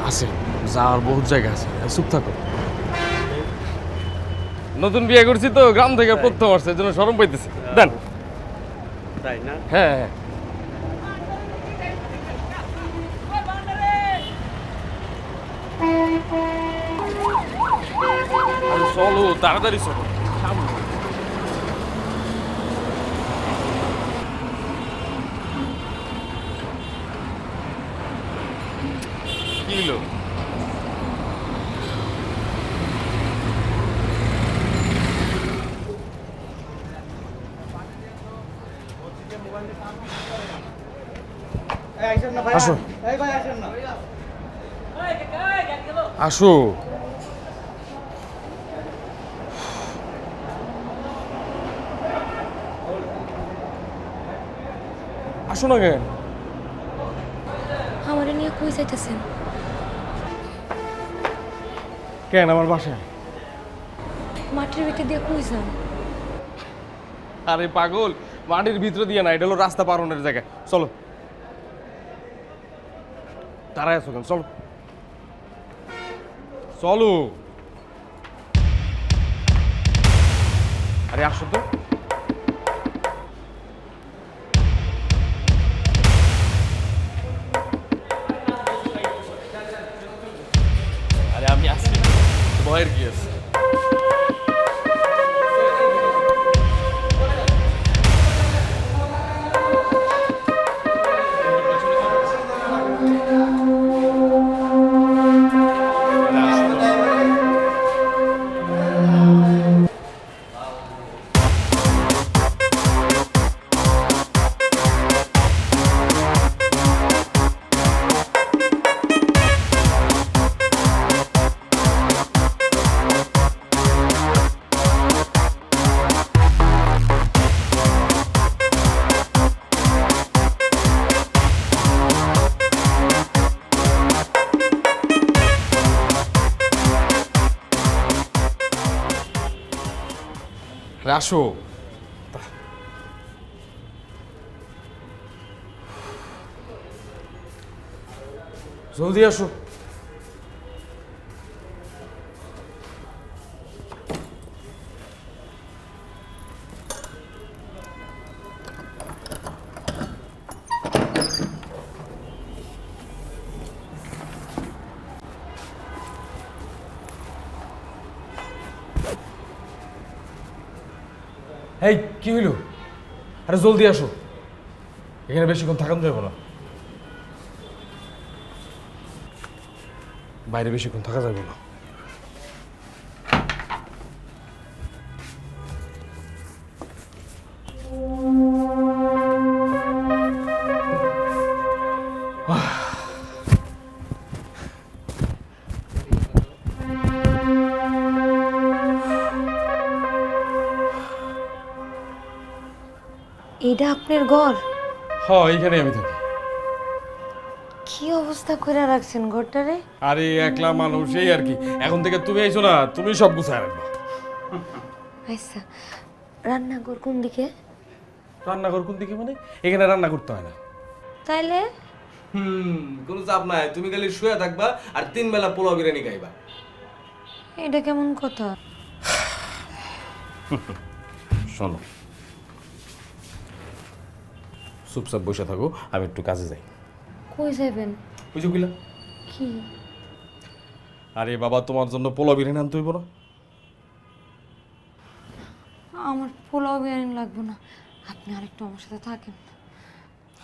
আছে, যাওয়ার বহুত জায়গা আছে, চুপ থাকো। নতুন বিয়ে করছি তো, গ্রাম থেকে প্রথম আসছে, এই জন্য শরম পাইতেছি। দেন। তাই না? হ্যাঁ হ্যাঁ। আরে চলো, তাড়াতাড়ি চলো। কি হলো? আসো আসো। আসো না কেন? আমারে নিয়ে কই যাইতেছেন? কেন আমার বাসায়? মাটির ভিতর দিয়ে কই যান? আরে পাগল, মাটির ভিতরে দিয়ে না, এটা হলো রাস্তা পারনের জায়গা। চলো। দাঁড়ায় আছো কেন? চলো চলো। আরে আসো তো। আরে আমি আসছি, ভয়ের কি আছে? আরে আসো। জলদি আসো। এই কি হইলো? আরে জলদি আসো, এখানে বেশিক্ষণ থাকানো যাবে না। বাইরে বেশিক্ষণ থাকা যাবে না। এইটা আপনার ঘর? হ্যাঁ, এইখানে আমি থাকি। কি অবস্থা করে রাখছেন ঘরটারে? আরে একলা মানুষ, এই আর কি। এখন থেকে তুমি আইছো না, তুমি সব গুছায় রাখবা। আচ্ছা, রান্নাঘর কোন দিকে? রান্নাঘর কোন দিকে মানে? এখানে রান্না করতে হয় না। তাইলে কোনো চাপ নাই, তুমি খালি শুয়ে থাকবা আর 3 বেলা পোলাও বিরিয়ানি খাইবা। এটা কেমন কথা? শোনো, চুপচাপ বসে থাকো, আমি একটু কাজে যাই। কই যাবেন? বুঝো কিলা? কি? আরে বাবা, তোমার জন্য পোলাও বিরিয়ানি আনতে হইব না? আমার পোলাও বিরিয়ানি লাগবে না, আপনি আরেকটু আমার সাথে থাকেন।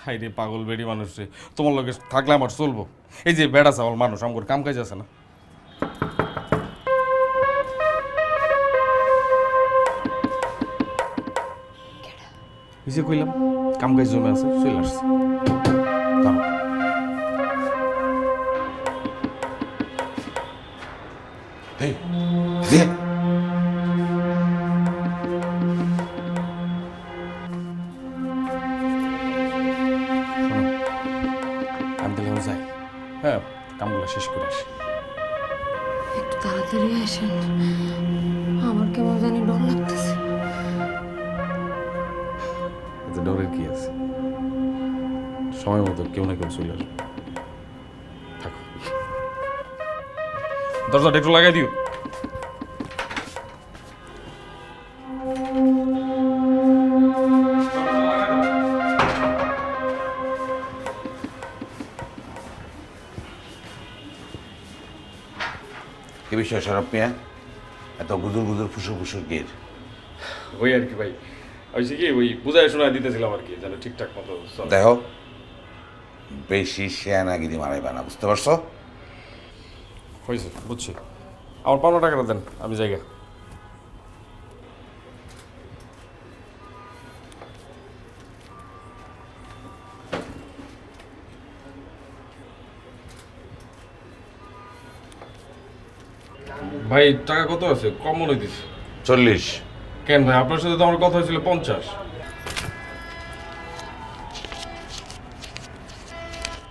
হাই রে পাগল বেড়ি মানুষ রে, তোমার লগে থাকলে আমার চলবো? এই যে বেড়া চাওয়াল মানুষ, আমার কাম কাজ আছে না? এই যে কইলাম কাম কাজ জমে আছে, চলে আসছে। দাঁড়াও। এই, এদিকে। শোনো, আমি তাহলে এখন যাই। হ্যাঁ, কামগুলো শেষ করে আসি। একটু তাড়াতাড়ি আসেন, আমার কেমন জানি ডর লাগতেছে। এতে ডরের কি আছে? সময় মতো কেউ না কেউ চলে আসবে। থাকো। দরজাটা একটু লাগাই দিও। কি বিষয় শরফ মিয়া, এত গুজুর গুজুর ফুসুর ফুসুর গির? ওই আর কি ভাই, হয়েছে কি ওই বুঝাই শোনায় দিতেছিলাম আর কি, যেন ঠিকঠাক মতো চলে। দেখো, বেশি শেয়ানাগিরি মারাইবা না, বুঝতে পারছো? হয়েছে, বুঝছি। আমার 15 টাকাটা দেন, আমি জায়গা। ভাই টাকা কত আছে? কম মনে হইতেছে। 40। কেন ভাই, আপনার সাথে তো আমার কথা হয়েছিল 50।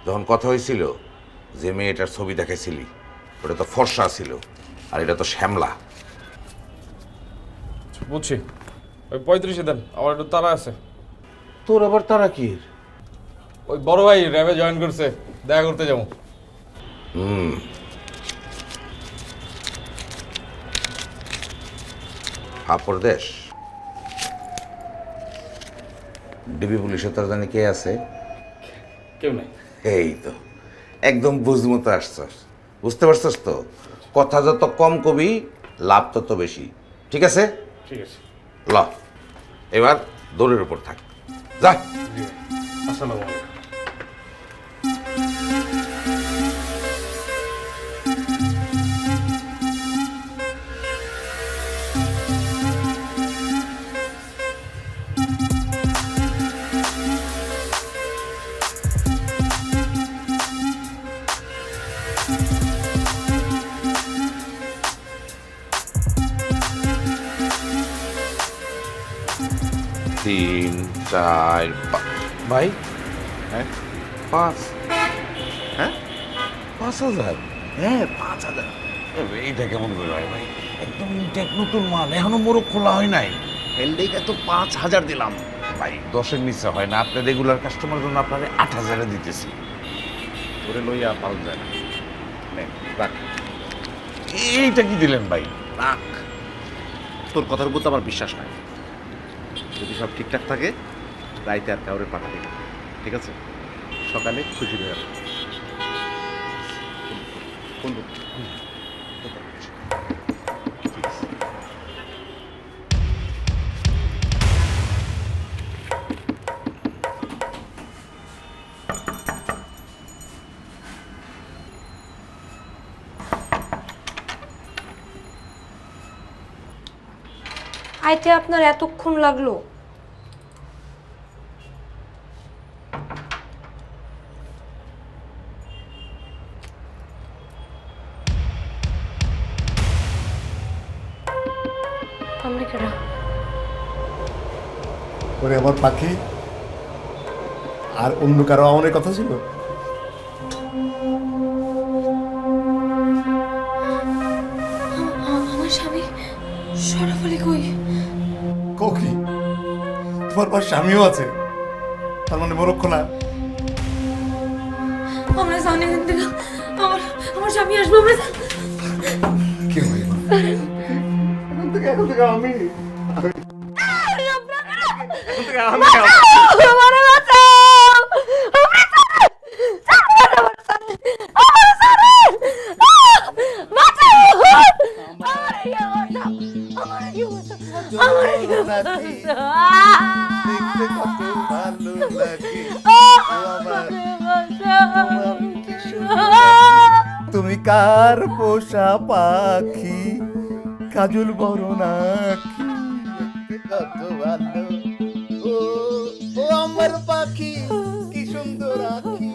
যখন কথা হয়েছিল যে মেয়েটার ছবি দেখেছিলি, ওটা তো ফর্সা ছিল, আর এটা তো শ্যামলা। বুঝছি, ওই 35-এ দেন, আমার একটু তাড়া আছে। তোর আবার তারা কি? ওই বড় ভাই র্যাবে জয়েন করছে, দেখা করতে যাবো। প্রদেশ ডিবি পুলিশের তোর জানি কে আছে? কেউ নাই। এই তো একদম বুঝমতো আসছস, বুঝতে পারছস তো? কথা যত কম কবি, লাভ তত বেশি, ঠিক আছে? ঠিক আছে। ল, এবার দৌড়ের উপর থাক, যা। আসসালামু আলাইকুম। তিন, চার, ভাই, হ্যাঁ 5, হ্যাঁ 5,000, হ্যাঁ 5,000। এইটা কেমন করে হয় ভাই? একদম ইনটেক নতুন মাল, এখনো মোড়ক খোলা হয় নাই। এলডিকে তো 5,000 দিলাম। ভাই 10-এর নিচে হয় না, আপনার রেগুলার কাস্টমার জন্য আপনার 8,000-এ দিতেছি। তোরে লইয়া পালন যায় না। নে, রাখ এইটা কি দিলেন ভাই? রাখ, তোর কথার উপর তো আমার বিশ্বাস নাই। যদি সব ঠিকঠাক থাকে রাইতে আর কাউরে পাঠাবি না, ঠিক আছে? সকালে খুশি হয়ে যাবে। ফোন করবো। আইতে আপনার এতক্ষণ লাগলো? আপনি কেডা? ওরে আমার পাখি, আর অন্য কারো আমাদের কথা ছিল? আমার স্বামী শরফ আলী কই? কি তোমার পাশ স্বামীও আছে? তার মানে মরক্ষ না? আমরা জানি কিন্তু আমার আমার স্বামী আসবে। আমরা কি হবে এখন থেকে আমি আমারে বাঁচাও! আমারে ছাড়েন! আমারে ছাড়েন! বাঁচাও! আমারে কি বাঁচাও! আমারে কি বাঁচাও! আমারে কি বাঁচাও! দেখতে কত ভালো লাগে আমারে বাঁচাও! তুমি কার পোষা পাখি, কাজল বড় নাকি? কত ভালো, ও ও আমার পাখি, কি সুন্দর আখি।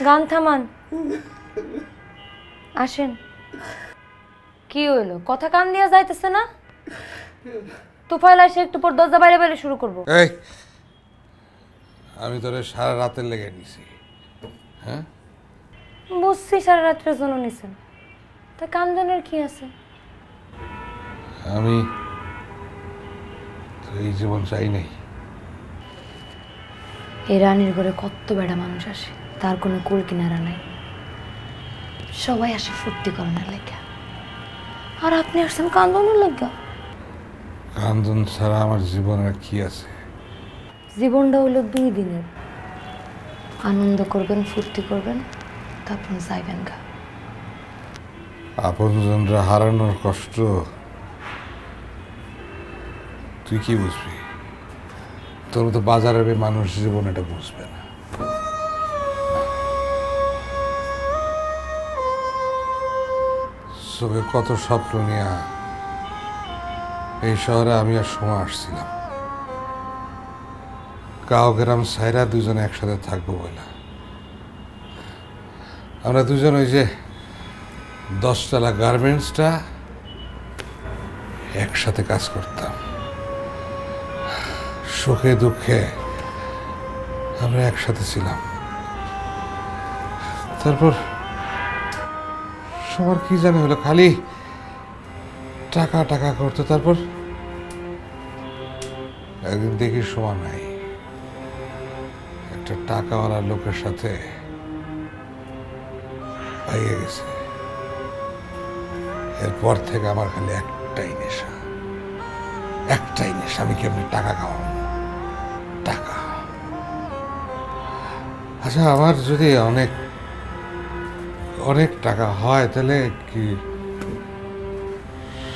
গান থামান, আসেন। কি হইলো, কথা কান দিয়া যাইতেছে না? তুফাইল এসে একটু পর দরজা বাইরে বাইরে শুরু করবো। এই আমি তোরে সারা রাতের লেগে নিছি। হ্যাঁ, বুঝছি সারা রাত্রের জন্য নিছেন, তা কান্দনের কি আছে? আমি তো এই জীবন চাই নাই। এই রানীর ঘরে কত বেড়া মানুষ আসে, তার কোনো কুল কিনারা নাই। সবাই আসে ফুর্তি করানোর লেগা, আর আপনি আসছেন কান্দনের লেগা। কান্দন ছাড়া আমার জীবনে আর কি আছে? জীবনটা হলো 2 দিনের, আনন্দ করবেন, ফুর্তি করবেন, তারপর যাইবেন গা। আপনজনরা হারানোর কষ্ট তুই কি বুঝবি? তোর তো বাজারের এই মানুষ জীবন এটা বুঝবে না। চোখে কত স্বপ্ন নিয়ে এই শহরে আমি আর সময় আসছিলাম, গাঁও গ্রাম সাইরা দুজনে একসাথে থাকবো বলে। আমরা দুজন ওই যে 10 তলা গার্মেন্টসটা একসাথে কাজ করতাম, সুখে দুঃখে আমরা একসাথে ছিলাম। তারপর সবার কি জানে হলো, খালি টাকা টাকা করতো। তারপর একদিন দেখি সময় নাই, একটা টাকাওয়ালা লোকের সাথে পাইয়ে গেছে। এরপর থেকে আমার খালি একটাই নেশা, আমি কেমনি টাকা খাওয়াবো, টাকা। আচ্ছা, আমার যদি অনেক অনেক টাকা হয় তাহলে কি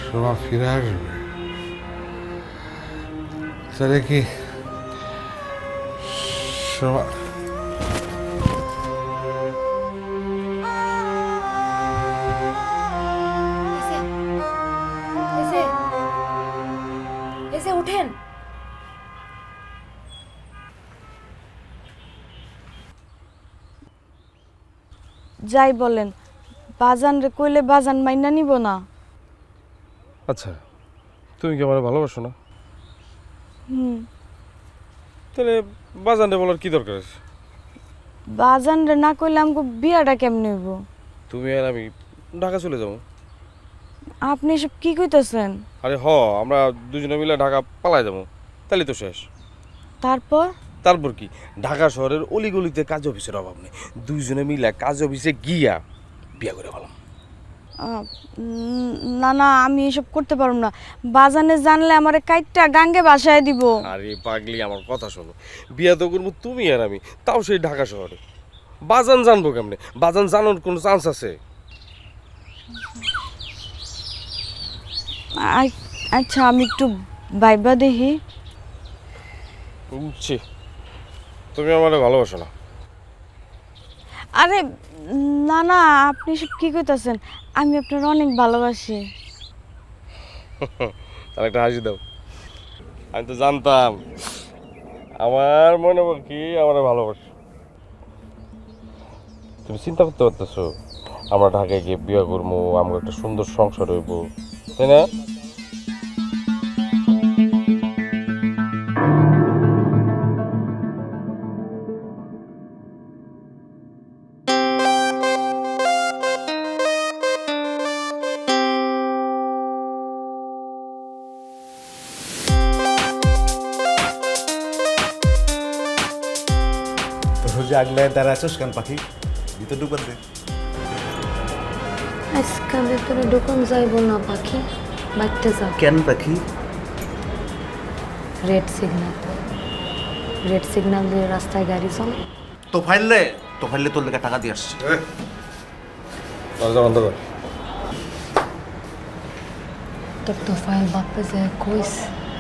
সোনা ফিরে আসবে? তাহলে কি সোনা এসে উঠেন। যাই বলেন, বাজান রে কইলে বাজান মাইনা নিব না। আচ্ছা, তুমি কি আমার ভালোবাসো না? তাহলে বাজানরে বলার কি দরকার আছে? বাজান রে না কইলে আমাকে বিয়াটা কেমনে হইব? তুমি আর আমি ঢাকা চলে যাবো। আপনি এসব কি কইতেছেন? আরে আমরা দুজনে মিলে ঢাকা পালাই যাবো, তাহলে তো শেষ। তারপর তারপর কি, ঢাকা শহরের অলিগলিতে কাজ অফিসের অভাব নেই, দুইজনে মিলে কাজ অফিসে গিয়া বিয়া করে ফেলাম। না না, আমি এসব করতে পারব না। বাজানে জানলে আমারে কাইটটা গাঙ্গে বাসায় দিব। আরে পাগলি, আমার কথা শোনো, বিয়া তো করবো তুমি আর আমি, তাও সেই ঢাকা শহরে। বাজান জানবো কেমনে? বাজান জানার কোনো চান্স আছে? আচ্ছা, আমি একটু ভাইবা দেখি। বুঝছি, তুমি আমারে ভালোবাসো না। আরে না না, আপনি সব কি কইতাছেন? আমি আপনার অনেক ভালোবাসি। তাহলে একটা হাসি দাও। আমি তো জানতাম আমার মনে বল কি আমার ভালোবাসো। তুমি চিন্তা করতে পারতেছো আমরা ঢাকায় গিয়ে বিয়ে করবো, আমার একটা সুন্দর সংসার হইব, তাই না? জাগলায় দাঁড়া আছোস কেন পাখি? ভিতর ঢুকবার দে। আজকাল ভেতরে দোকান যাইব না পাখি, বাইতে যাও। কেন পাখি? রেড সিগন্যাল দিয়ে রাস্তায় গাড়ি চলে। তো ফাইললে তোর লেগে টাকা দিয়ে আসছি। দরজা বন্ধ কর। তোর তোফাইল বাপে যে কইস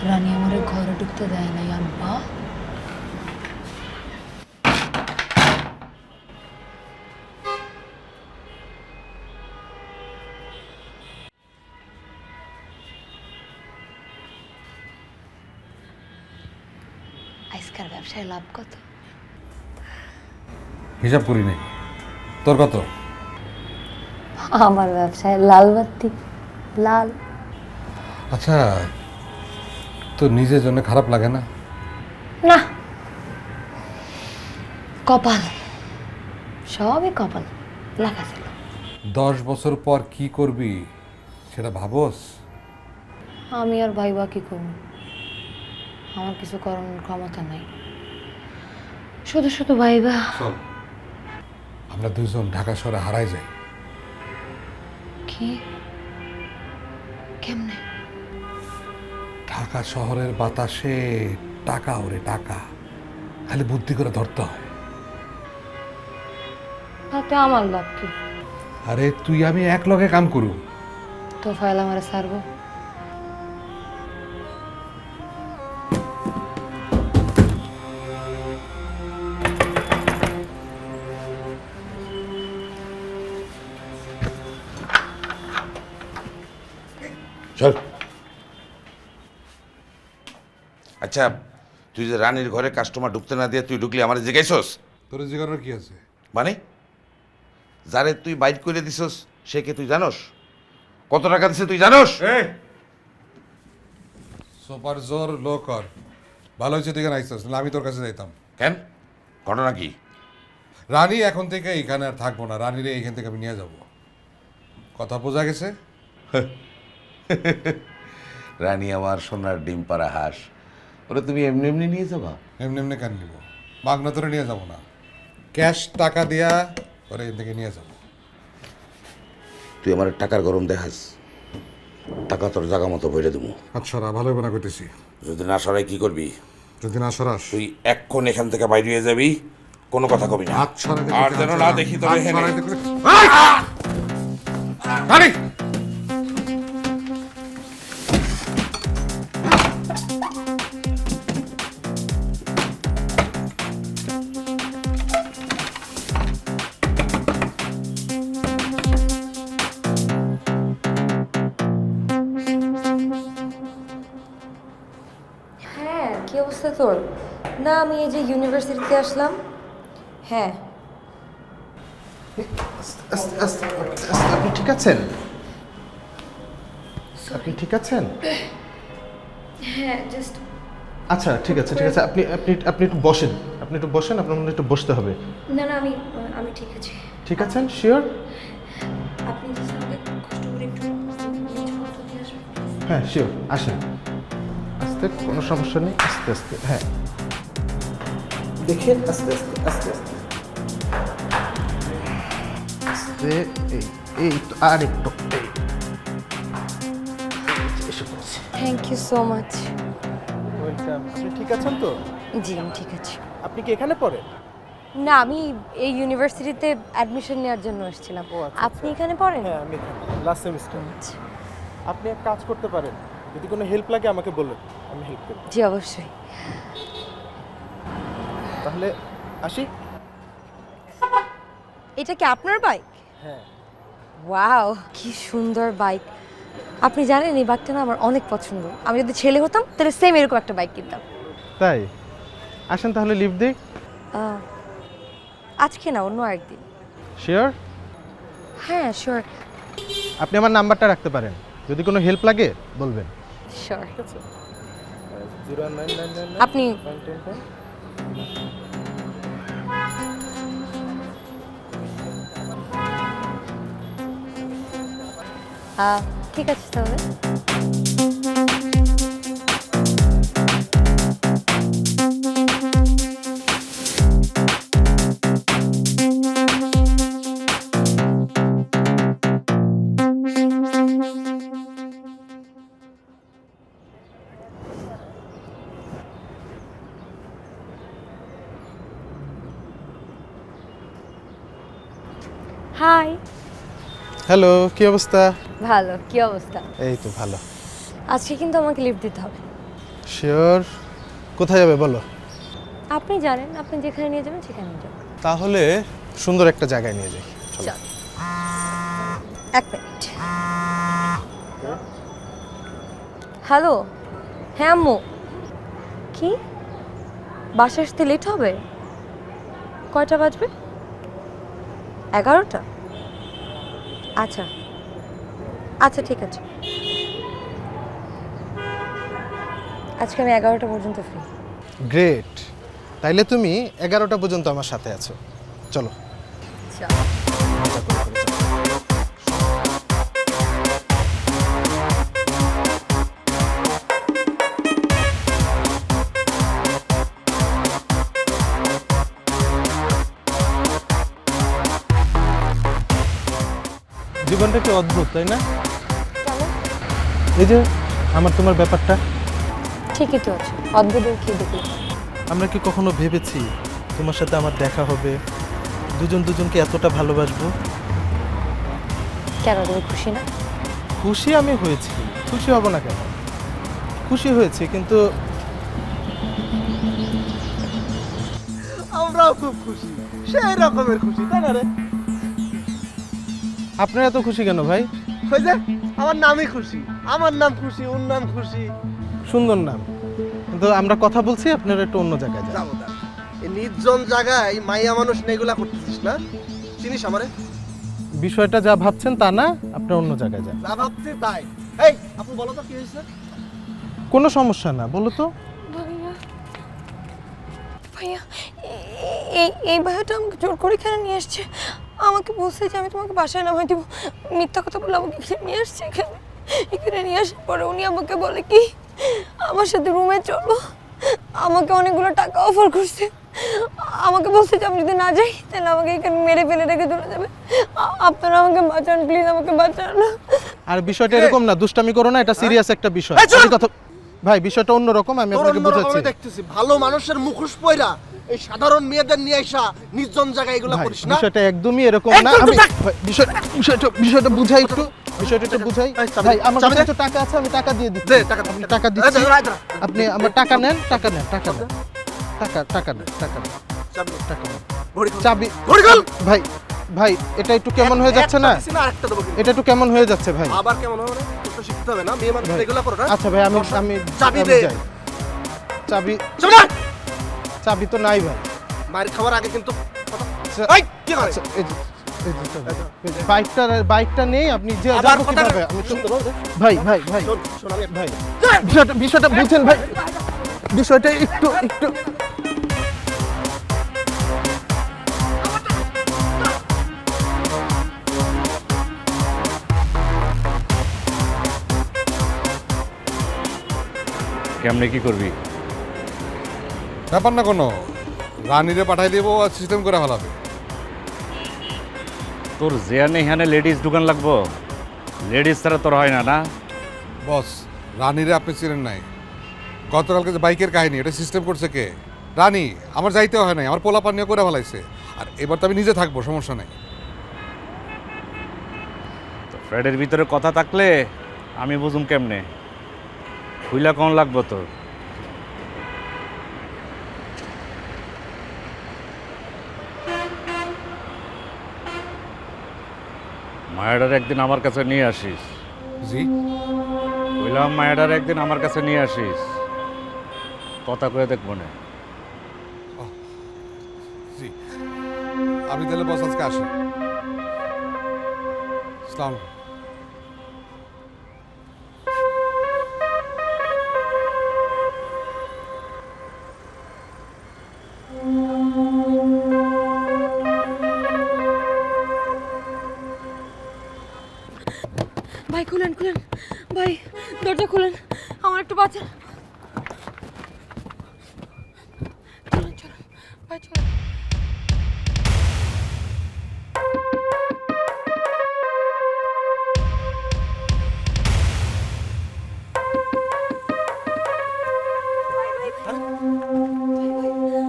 রানী আমারে ঘরে ঢুকতে দেয় নাই আব্বা। আজকাল ব্যবসায় লাভ কত? হিসাব করি নাই। তোর কত? আমার ব্যবসায় লাল বাতি, লাল। আচ্ছা, তোর নিজের জন্য খারাপ লাগে না? না, কপাল, সবই কপাল লেখা ছিল। 10 বছর পর কি করবি সেটা ভাবস? আমি আর ভাইবা কি করব? আমার কিছু করানোর ক্ষমতা নাই, শুধু শুধু ভাইবা। চল আমরা দুজন ঢাকা শহরে হারাই যাই। কি? কেমনে? ঢাকা শহরের বাতাসে টাকা ওরে টাকা, খালি বুদ্ধি করে ধরতে হয়। তাতে আমার লাভ কি? আরে তুই আমি এক লগে কাম করু। তো ফাইল আমার সারবো। চল। আচ্ছা, তুই যে রানীর ঘরে কাস্টমার ঢুকতে না দিয়ে তুই ঢুকলি আমার জিজ্ঞাসস? তোর জিজ্ঞাসার কি আছে? মানে যারে তুই বাইট করে দিছস সে কে তুই জানোস? কত টাকা দিছে তুই জানোস? সুপার জোর লো কর। ভালো হয়েছে তুই এখানে আইসস, না আমি তোর কাছে যাইতাম। কেন? ঘটনা কি? রানী এখন থেকে এখানে আর থাকবো না, রানীরে এইখান থেকে আমি নিয়ে যাব। কথা বোঝা গেছে? রানী আমার সোনার ডিম পাড়া হাঁস, ওরা তুমি এমনি এমনি নিয়ে যাবা? এমনি এমনি কেন নিব? মাগনা তোরে নিয়ে যাব না, ক্যাশ টাকা দিয়া ওরে এখান থেকে নিয়ে যাব। তুই আমার টাকার গরম দেখাস, টাকা তোর জায়গা মতো বইলে দেবো। আচ্ছা, ভালো হবে না কইতেছি। যদি না সরাই কি করবি? যদি না সরাস তুই এক্ষণ এখান থেকে বাইরে হয়ে যাবি, কোনো কথা কবি না। হাত সরাইতে আর যেন না দেখি তোর হাত এখানে। সরাইতে কই- রানী! হ্যাঁ, কি অবস্থা তোর? না, আমি এই যে ইউনিভার্সিটিতে আসলাম। হ্যাঁ, আপনি ঠিক আছেন? আপনি ঠিক আছেন? হ্যাঁ, জাস্ট আচ্ছা, ঠিক আছে, ঠিক আছে। আপনি আপনি আপনি একটু বসেন, আপনি একটু বসেন, আপনার মনে হয় একটু বসতে হবে। না না, আমি আমি ঠিক আছে। ঠিক আছেন? শিওর? আপনি জাস্ট আমাকে কষ্ট করে একটু জিনিসপত্র দিয়ে আসবেন। হ্যাঁ, শিওর। আসেন, আস্তে, কোনো সমস্যা নেই। আস্তে আস্তে, হ্যাঁ, দেখেন, আস্তে আস্তে আস্তে আস্তে আস্তে। এই তো, আর একটু, এই এসে পড়েছে। Thank you so much. Welcome. আপনি ঠিক আছেন তো? জি, আমি ঠিক আছি। আপনি কি এখানে পড়েন? না, আমি এই ইউনিভার্সিটিতে অ্যাডমিশন নেওয়ার জন্য এসেছিলাম। আপনি এখানে পড়েন? হ্যাঁ, আমি লাস্ট সেমিস্টার। আচ্ছা, আপনি এক কাজ করতে পারেন, যদি কোনো হেল্প লাগে আমাকে বলুন, আমি হেল্প করব। জি অবশ্যই। তাহলে আসি। এটা কি আপনার বাইক? হ্যাঁ। ওয়াও, কি সুন্দর বাইক। আপনি জানেন এই বাইকটা না আমার অনেক পছন্দ। আমি যদি ছেলে হতাম তাহলে সেম এরকম একটা বাইক কিনতাম। তাই? আসেন তাহলে লিভ দিই। আজকে না, অন্য একদিন। শিওর? হ্যাঁ, শিওর আপনি আমার নাম্বারটা রাখতে পারেন, যদি কোনো হেল্প লাগে বলবেন। শিওর। ঠিক আছে? 09999 আপনি 910 ঠিক আছে তাহলে। হাই। হ্যালো, কি অবস্থা? ভালো, কি অবস্থা? এই তো ভালো। আজকে কিন্তু আমাকে লিফট দিতে হবে। শিওর? কোথায় যাবে বলো? আপনি জানেন, আপনি যেখানে নিয়ে যাবেন সেখানে নিয়ে যাবেন। তাহলে সুন্দর একটা জায়গায় নিয়ে যাই। চলো। চল। এক মিনিট। হ্যালো, হ্যাঁ আম্মু। কি, বাসায় আসতে লেট হবে? কয়টা বাজবে? 11টা? আচ্ছা আচ্ছা ঠিক আছে, আজকে আমি 11টা পর্যন্ত ফ্রি। গ্রেট, তাইলে তুমি 11টা পর্যন্ত আমার সাথে আছো। চলো মজা করে করে চলো। জীবনটা কি অদ্ভুত, তাই না? এই যে আমার তোমার ব্যাপারটা, ঠিকই তো আছে, অদ্ভুত কি দেখি। আমরা কি কখনো ভেবেছি তোমার সাথে আমার দেখা হবে, দুজন দুজনকে এতটা ভালোবাসবো? কেন তুমি খুশি না? খুশি আমি হয়েছি, খুশি হব না কেন? খুশি হয়েছি, কিন্তু আমরাও খুব খুশি, সেই রকমের খুশি, তাই না রে? আপনারা এত খুশি কেন ভাই? ওই যে আমার নামই খুশি, আমার নাম খুশি, ওর নাম খুশি। সুন্দর নাম, কিন্তু আমরা কথা বলছি, আপনারা একটু অন্য জায়গায় যান। যাবো না, এই নির্জন জায়গায় মাইয়া মানুষ নেগুলা করতেছিস না? চিনিস আমারে? বিষয়টা যা ভাবছেন তা না, আপনারা অন্য জায়গায় যান। যা ভাবছি তাই। এই আপু বলো তো কি হয়েছে? কোনো সমস্যা না, বলো তো। ভাইয়া ভাইয়া এই ভাইয়াটা আমাকে জোর করে এখানে নিয়ে আসছে, আমাকে বলছে যে আমি তোমাকে বাসায় নামাই দিব, মিথ্যা কথা বলে আমাকে এখানে নিয়ে আসছে। এখানে নিয়ে আসার পরে উনি আমাকে বলে কি আমার সাথে রুমে চলো, আমাকে অনেকগুলো টাকা অফার করছে, আমাকে বলছে যে আমি যদি না যাই তাহলে আমাকে এখানে মেরে ফেলে রেখে চলে যাবে। আপনারা আমাকে বাঁচান প্লিজ, আমাকে বাঁচান। আর বিষয়টা এরকম না, দুষ্টামি করো না, এটা সিরিয়াস একটা বিষয়। এই কথা ভাই, বিষয়টা অন্যরকম, আমি আপনাকে বুঝাচ্ছি। দেখতেছি ভালো মানুষের মুখোশ পয়রা এই সাধারণ মেয়েদের নিয়ে আসা নির্জন জায়গায় এগুলো ভাই, করিস না। বিষয়টা একদমই এরকম না। আমি ভাই, বিষয়টা বুঝাই একটু, বিষয়টা একটু বুঝাই। ভাই আমার কাছে তো টাকা আছে, আমি টাকা দিয়ে দিচ্ছি। টাকা দিচ্ছি, আপনি আমার টাকা নেন, টাকা নেন, টাকা নেন, টাকা নেন, টাকা নেন, টাকা নেন। চাবি ভাই, ভাই এটা একটু কেমন হয়ে যাচ্ছে না? আরেকটা দেবো কিন্তু। এটা একটু কেমন হয়ে যাচ্ছে ভাই। আবার কেমন হবে? তোকে শিখতে হবে না, মেয়ে মানুষ এগুলো করো না। আচ্ছা ভাই, আমি চাবি আমি দে। যাই। চাবি তো নাই ভাই। মায়ের খাবার আগে কিন্তু আচ্ছা, এই কি করে? আচ্ছা, এই যে, এই যে, বাইকটা নেই, আপনি যে আবার যাবো কথা কিভাবে? আমি শুনতে পারো? ভাই শোন আমি ভাই, বিষয়টা বুঝছেন ভাই, বিষয়টা একটু কেমনে কি করবি? ব্যাপার না কোনো, রানীরে পাঠাই দেবো আর সিস্টেম করে ফেলাবে। তোর যেখানে এখানে লেডিস দোকান লাগবো, লেডিস ছাড়া তোর হয় না না? বস, রানীরে আপনি চিনেন নাই। গতকালকে যে বাইকের কাহিনী, এটা সিস্টেম করছে কে? রানী। আমার যাইতে হয় নাই, আমার পোলাপান নিয়ে করে ফেলাইছে। আর এবার তো আমি নিজে থাকবো, সমস্যা নাই। তো ফ্ল্যাটের ভিতরে কথা থাকলে আমি বুঝুম কেমনে? খুইলা কম লাগবো তোর? মায়াডার একদিন আমার কাছে নিয়ে আসিস। জি কইলাম মায়াডার একদিন আমার কাছে নিয়ে আসিস, কথা কয়ে দেখবো না। জি, আমি তাহলে বস আজকে আসি। আসসালামু আলাইকুম। ভাই খুলেন ভাই, দরজা খুলেন, আমার একটু বাঁচান। চলুন ভাই, চলুন।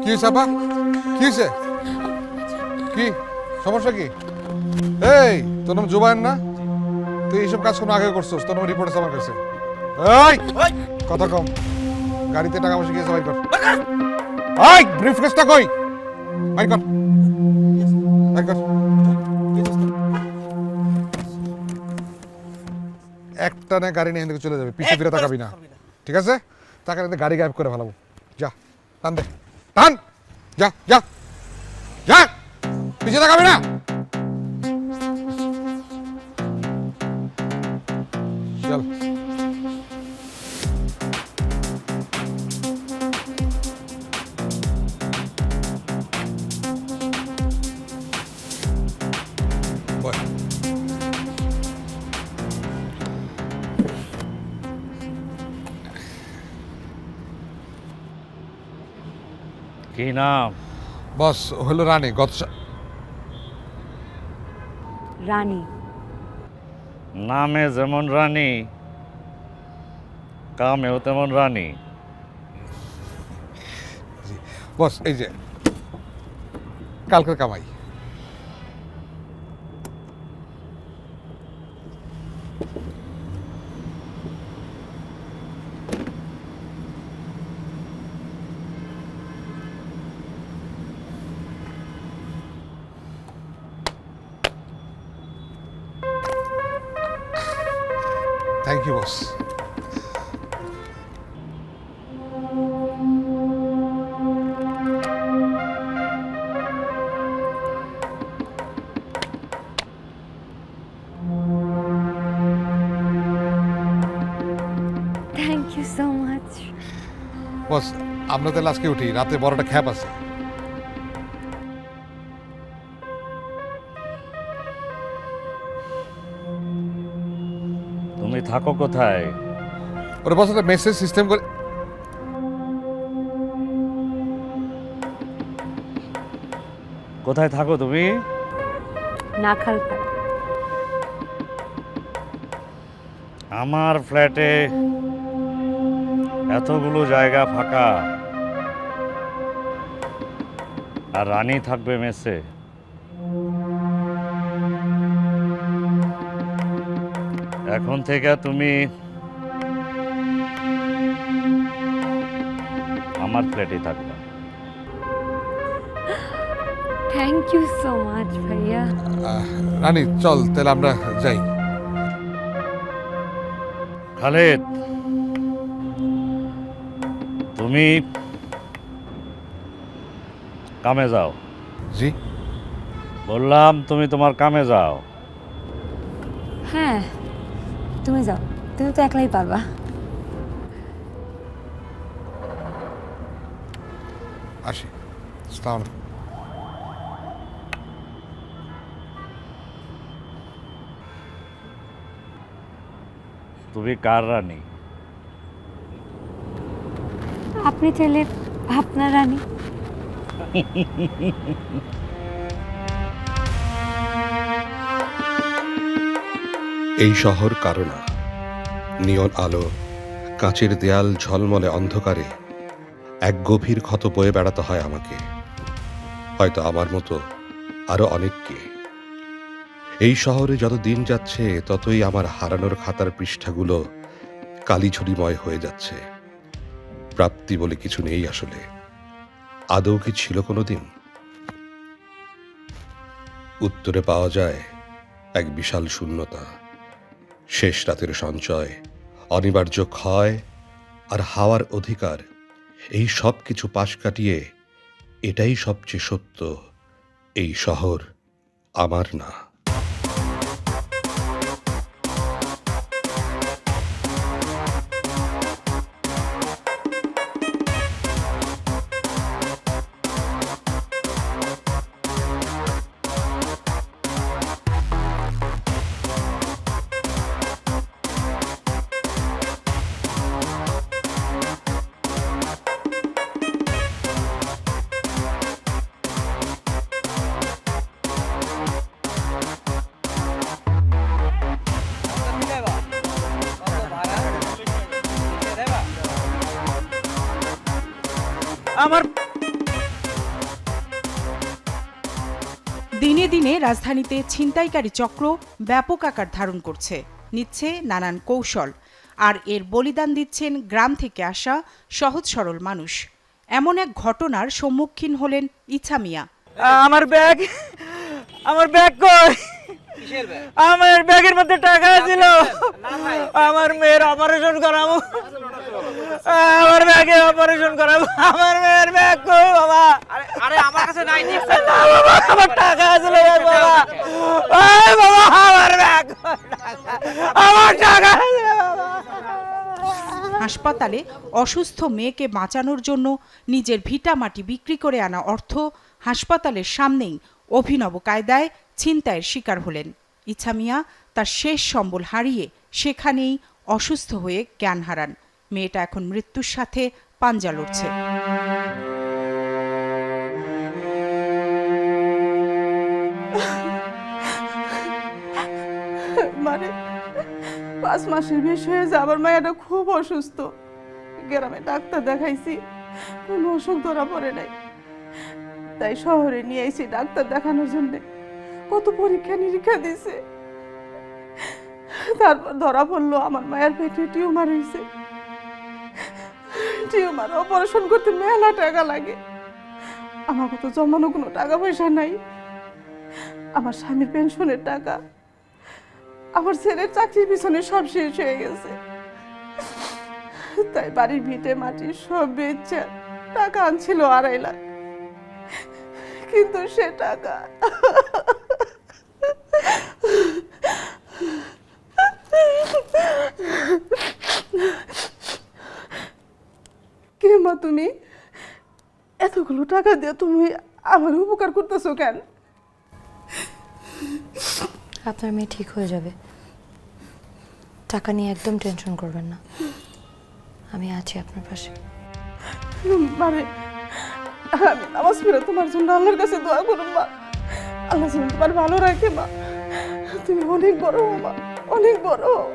কি হয়েছে আপা? কি হয়েছে? কি সমস্যা? কি এই তোর নাম জুবায়ের না? তুই এইসব কাজ কোনো আগে করছিস? তোর নাম রিপোর্ট আছে আমার কাছে। এই কথা কম, গাড়িতে টাকা পয়সা গিয়েছে, বাই কর। এই ব্রিফকেসটা কই? বাই কর, বাই কর। একটা না গাড়ি নিয়ে এখান থেকে চলে যাবে, পিছে ফিরে তাকাবি না, ঠিক আছে? টাকা নিতে গাড়ি গায়েব করে ফেলাবো। যা টান দে, টান, যা যা যা, পিছে তাকাবি না। চল বয়। কি নাম? বস হলো রানী রানী। নামে যেমন রানী, কামেও তেমন রানী। বস এই যে কালকের কামাই। Thank you boss. Thank you so much. Boss আমরা তাহলে আজকে উঠি, রাতে বড়টা খ্যাপ আছে। তুমি থাকো কোথায়? ওরা বস একটা মেসেজ সিস্টেম করে। কোথায় থাকো তুমি? নাখালপাড়া। আমার ফ্ল্যাটে এতগুলো জায়গা ফাঁকা, আর রানী থাকবে মেসে। এখন থেকে তুমি আমার ফ্ল্যাটে থাকবে। থ্যাংক ইউ সো মাচ ভাইয়া। রানী চল তাহলে আমরা যাই। খালেদ, তুমি কামে যাও। জি বললাম তুমি তোমার কামে যাও। হ্যাঁ তুমি যাও, তুমি তো একলাই পারবা। আসি। আসসালামু আলাইকুম। তুমি কার রানী? আপনি চাইলে আপনার রানী। এই শহর কারো না। নিয়ন আলো, কাঁচের দেয়াল, ঝলমলে অন্ধকারে এক গভীর ক্ষত বয়ে বেড়াতে হয় আমাকে, হয়তো আমার মতো আরো অনেককে। এই শহরে যত দিন যাচ্ছে ততই আমার হারানোর খাতার পৃষ্ঠাগুলো কালিঝুড়িময় হয়ে যাচ্ছে। প্রাপ্তি বলে কিছু নেই আসলে। আদৌ কি ছিল কোনোদিন? উত্তরে পাওয়া যায় এক বিশাল শূন্যতা, শেষ রাতের সঞ্চয়, অনিবার্য ক্ষয় আর হাওয়ার অধিকার। এই সব কিছু পাশ কাটিয়ে এটাই সবচেয়ে সত্য, এই শহর আমার না। আমার দিনে দিনে রাজধানীতে ছিনতাইকারী চক্র ব্যাপক আকার ধারণ করছে, নিচ্ছে নানান কৌশল, আর এর বলিদান দিচ্ছেন গ্রাম থেকে আসা সহজ সরল মানুষ। এমন এক ঘটনার সম্মুখীন হলেন ইছা মিয়া। আমার ব্যাগ কই? আমার ব্যাগের মধ্যে টাকা ছিল, আমার মেয়ের অপারেশন করাবো, আমার ব্যাগে অপারেশন করাবো, আমার মেয়ের ব্যাগ কই বাবা? আরে আমার কাছে নাই, না বাবা আমার টাকা ছিল বাবা, বাবা আমার ব্যাগ, আমার টাকা হাসপাতালে অসুস্থ মেয়েকে বাঁচানোর জন্য নিজের ভিটামাটি বিক্রি করে আনা অর্থ হাসপাতালের সামনেই অভিনব কায়দায় ছিনতাইয়ের শিকার হলেন। ইছা মিয়া তার শেষ সম্বল হারিয়ে সেখানেই অসুস্থ হয়ে জ্ঞান হারান। মেয়েটা এখন মৃত্যুর সাথে পাঞ্জা লড়ছে। মানে 5 মাসের বেশি হয়ে যায় আমার মায়েরা খুব অসুস্থ। গ্রামে ডাক্তার দেখাইছি, কোনো অসুখ ধরা পড়ে নাই, তাই শহরে নিয়ে এসেছি ডাক্তার দেখানোর জন্য। কত পরীক্ষা নিরীক্ষা দিছে, তারপর ধরা পড়লো আমার মায়ের পেটে টিউমার হয়েছে। টিউমার অপারেশন করতে মেলা টাকা লাগে। আমার তো জমানো কোনো টাকা পয়সা নাই। আমার স্বামীর পেনশনের টাকা, আমার ছেলের চাকরির পিছনে সব শেষ হয়ে গেছে। তাই বাড়ির ভিটে মাটি সব বেচে টাকা আনছিল 2.5 লাখ, কিন্তু সে টাকা কে মা তুমি? এতগুলো টাকা দিয়ে তুমি আমার উপকার করতেছো কেন? আপনার মেয়ে ঠিক হয়ে যাবে, টাকা নিয়ে একদম টেনশন করবেন না, আমি আছি আপনার পাশে। মানে আমি নামাজ পড়ে তোমার জন্য আল্লাহর কাছে দোয়া করুন মা, আল্লাহ যেন তোমার ভালো রাখে মা। তুমি অনেক বড় হও মা, অনেক বড় হও।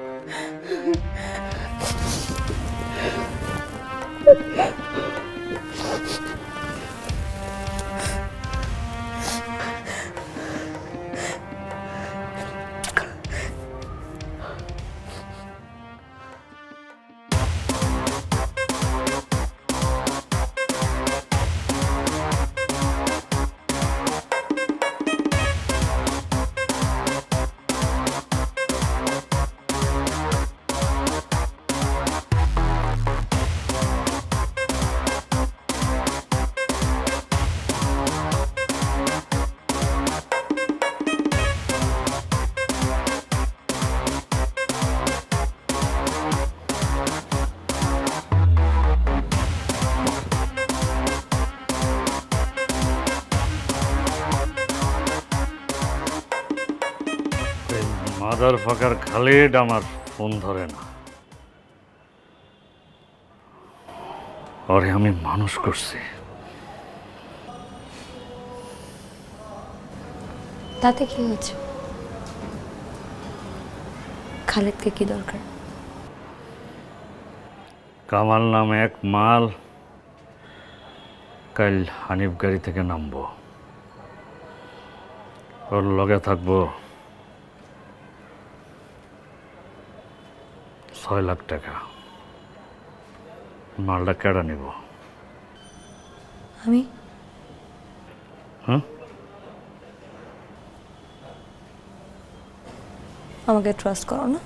মাদার ফাকার খালিদ আমার ফোন ধরে না। ওরে আমি মানুষ করছি। তাতে কি হয়েছে? খালেদকে কি দরকার? কামাল নামে এক মাল কাল হানিফ গাড়ি থেকে নামবো, ওর লগে থাকবো 6 লাখ টাকা। মালটা কেডা নিব? আমি। হ্যাঁ, আমাকে ট্রাস্ট করো না?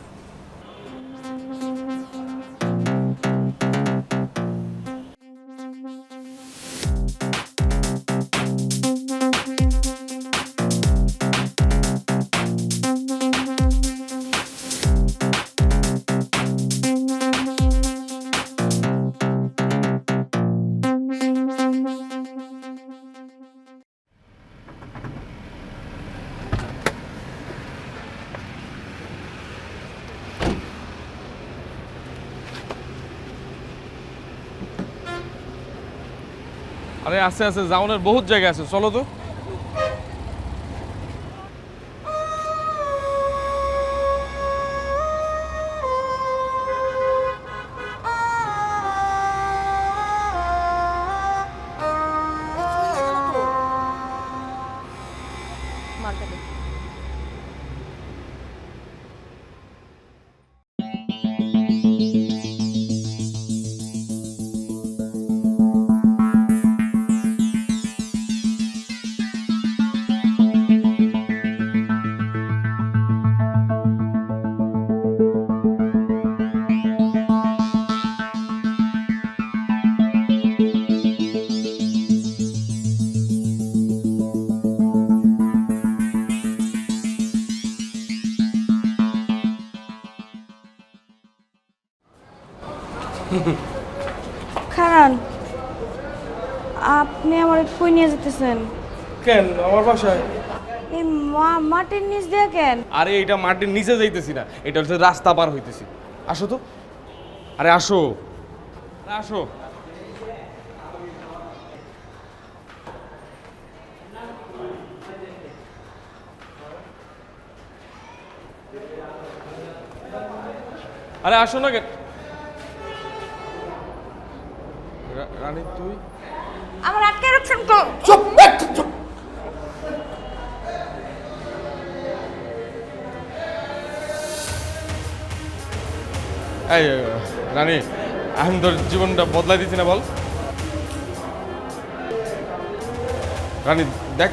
আরে আছে আছে, যাওনের বহুত জায়গা আছে, চলো তো। খারান, আপনি আমার কই নিয়ে যেতেছেন? কেন আমার বাসায়? এই মাটির নিচ দিয়ে কেন? আরে এটা মাটির নিচে যাইতেছি না, এটা হচ্ছে রাস্তা পার হইতেছি। আসো তো, আরে আসো, আরে আসো। আরে আসো না কেন? রানী তুই আমার আটকে রাখছেন তো? চুপ চুপ। এই রানী, আমি তোর জীবনটা বদলাই দিচ্ছি না বল? রানী দেখ,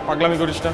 পাগলামি করিস না।